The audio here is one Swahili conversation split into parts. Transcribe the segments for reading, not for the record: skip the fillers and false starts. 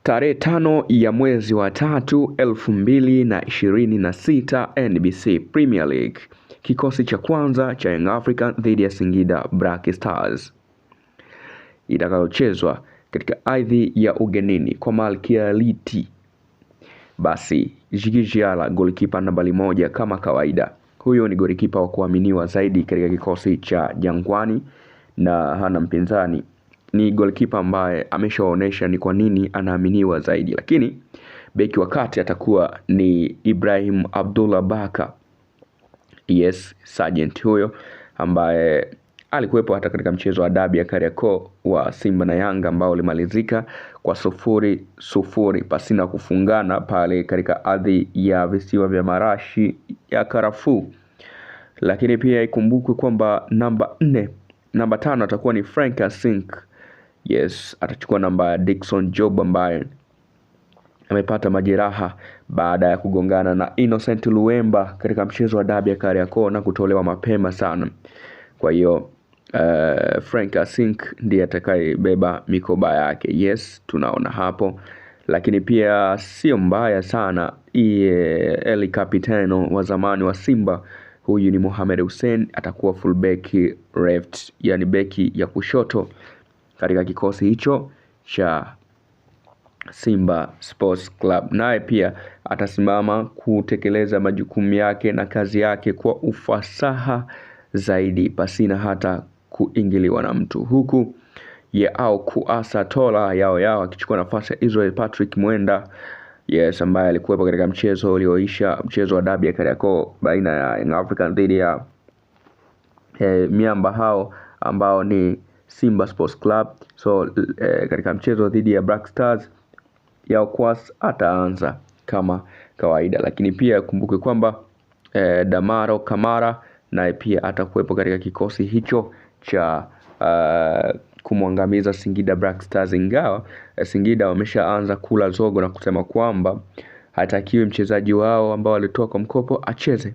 Tarehe 5 ya mwezi wa 3 2026, NBC Premier League. Kikosi cha kwanza cha Young Africans dhidi ya Singida Black Stars itakayochezwa katika ardhi ya ugenini kwa Malkia Liti. Basi Djigui Diarra golikipa nambari 1 kama kawaida. Huyo ni golikipa wa kuaminiwa zaidi katika kikosi cha Jangwani na hana mpinzani. Ni golikipa ambaye ameshaonesha ni kwa nini anaaminiwa zaidi. Lakini beki wa kati atakuwa ni Ibrahim Abdullah Baka. Yes, Sergeant huyo ambaye alikuwepo hata katika mchezo wa dabi ya Kariakoo wa Simba na Yanga ambao ulimalizika kwa 0-0 pasina kufungana pale katika ardhi ya visiwa vya marashi ya karafuu. Lakini pia ikumbukwe kwamba namba 5 atakuwa ni Frank Asink. Yes, atachukua namba ya Dickson Job ambaye amepata majeraha baada ya kugongana na Innocent Luemba katika mchezo wa dabi ya Kariakoo na kutolewa mapema sana. Kwa hiyo Frank Asink ndiye atakayebeba mikoba yake. Yes, tunaona hapo. Lakini pia sio mbaya sana Eli Capitano wa zamani wa Simba. Huyu ni Mohamed Hussein, atakuwa fullback left, yani beki ya kushoto katika kikosi hicho cha Simba Sports Club. Naye pia atasimama kutekeleza majukumu yake na kazi yake kwa ufasaha zaidi pasina hata kuingiliwa na mtu, huku au kuasa Tola yao akichukua nafasi ya Israel Patrick Mwenda. Yes, ambaye alikuwepo katika mchezo ulioisha, mchezo wa dabi ya Kariakoo baina ya Young Africans dhidi ya miamba hao ambao ni Simba Sports Club. So katika mchezo dhidi ya Black Stars Yao Kwas ataanza kama kawaida. Lakini pia kumbuke kwamba Damaro Kamara naye pia atakuwepo katika kikosi hicho cha kumwangamiza Singida Black Stars, ingawa Singida wameshaanza kula zogo na kusema kwamba hatakiwi mchezaji wao ambao walitoa kwa mkopo acheze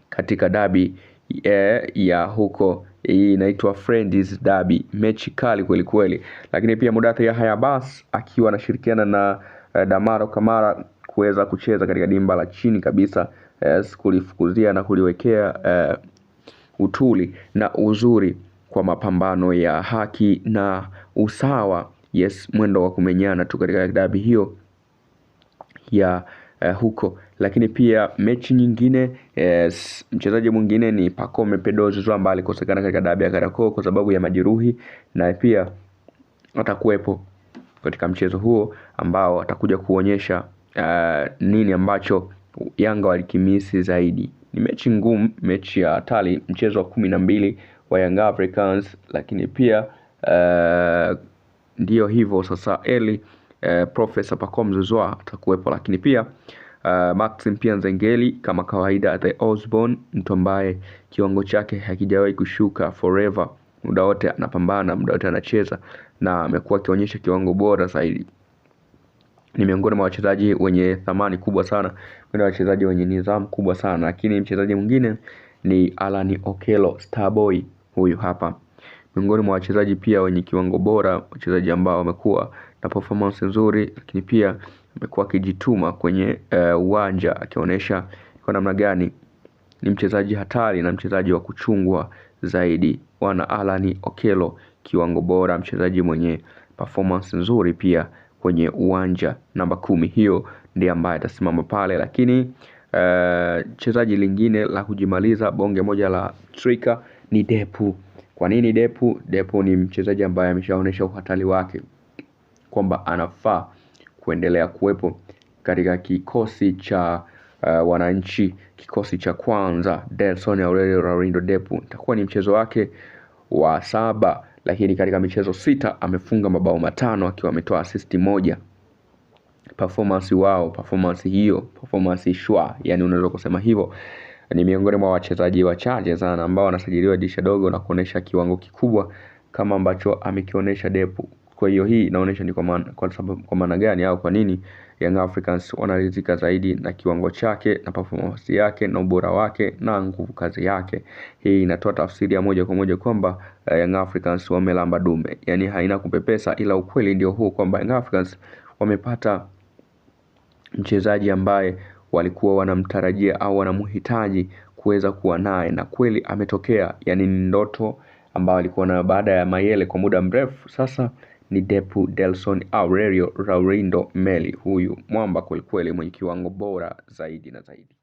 katika dabi ya huko. Hii inaitwa Friends Derby, mechi kali kweli kweli. Lakini pia Mudathir Yahya Abbas akiwa anashirikiana na Damaro Kamara kuweza kucheza katika dimba la chini kabisa, kulifukuzia na kuliwekea utuli na uzuri kwa mapambano ya haki na usawa. Yes, mwendo wa kumenyana tu katika dabi hiyo ya huko. Lakini pia mechi nyingine, mchezaji mwingine ni Pacome Pedroso ambaye alikosekana katika dabi ya Kariakoo kwa sababu ya majeruhi, na pia atakuwepo katika mchezo huo ambao atakuja kuonyesha nini ambacho Yanga walikimisi zaidi. Ni mechi ngumu, mechi ya hatari, mchezo wa 12 wa Young Africans. Lakini pia ndio hivyo sasa, Professor Pacome Zouzoua atakuwepo. Lakini pia Maxim pia Nzengeli kama kawaida, the Osborne, mtu ambaye kiwango chake hakijawahi kushuka, forever, muda wote anapambana, muda wote anacheza na amekuwa akionyesha kiwango bora zaidi. Ni miongoni mwa wachezaji wenye thamani kubwa sana, ni wachezaji wenye nidhamu kubwa sana. Lakini mchezaji mwingine ni Alan Okello, Starboy. Huyu hapa miongoni mwa wachezaji pia wenye kiwango bora, wachezaji ambao wamekuwa na performance nzuri, lakini pia amekuwa akijituma kwenye uwanja akionyesha kwa namna gani ni mchezaji hatari na mchezaji wa kuchungwa zaidi. Wana Alan Okello, kiwango bora, mchezaji mwenye performance nzuri pia kwenye uwanja. Namba 10 hiyo ndiye ambaye atasimama pale. Lakini mchezaji lingine la kujimaliza bonge moja la striker ni Depu. Kwa nini Depu? Depu ni mchezaji ambaye ameshaonesha uhatari wake kwamba anafaa kuendelea kuwepo katika kikosi cha wananchi, kikosi cha kwanza. Delson Aurelio Laurindo Depu itakuwa ni mchezo wake wa 7, lakini katika michezo 6 amefunga mabao 5 akiwa ametoa assist 1. Performance shwa, yani unaweza kusema hivyo. Ni miongoni mwa wachezaji wachache sana ambao wanasajiliwa dirisha dogo na kuonesha kiwango kikubwa kama ambacho amekionyesha Depu. Kwa hiyo hii inaonyesha ni kwa maana gani au kwa nini Young Africans wanaridhika zaidi na kiwango chake na performance yake na ubora wake na nguvu kazi yake. Hii inatoa tafsiri ya moja kwa moja kwamba Young Africans wamelamba dume, yani haina kupepesa, ila ukweli ndio huu kwamba Young Africans wamepata mchezaji ambaye walikuwa wanamtarajia au wanamhitaji kuweza kuwa naye, na kweli ametokea. Yani ni ndoto ambayo alikuwa na baada ya Mayele kwa muda mrefu. Sasa ni Depu Delson Aurelio Laurindo Meli, huyu mwamba kweli kweli mwenye kiwango bora zaidi na zaidi.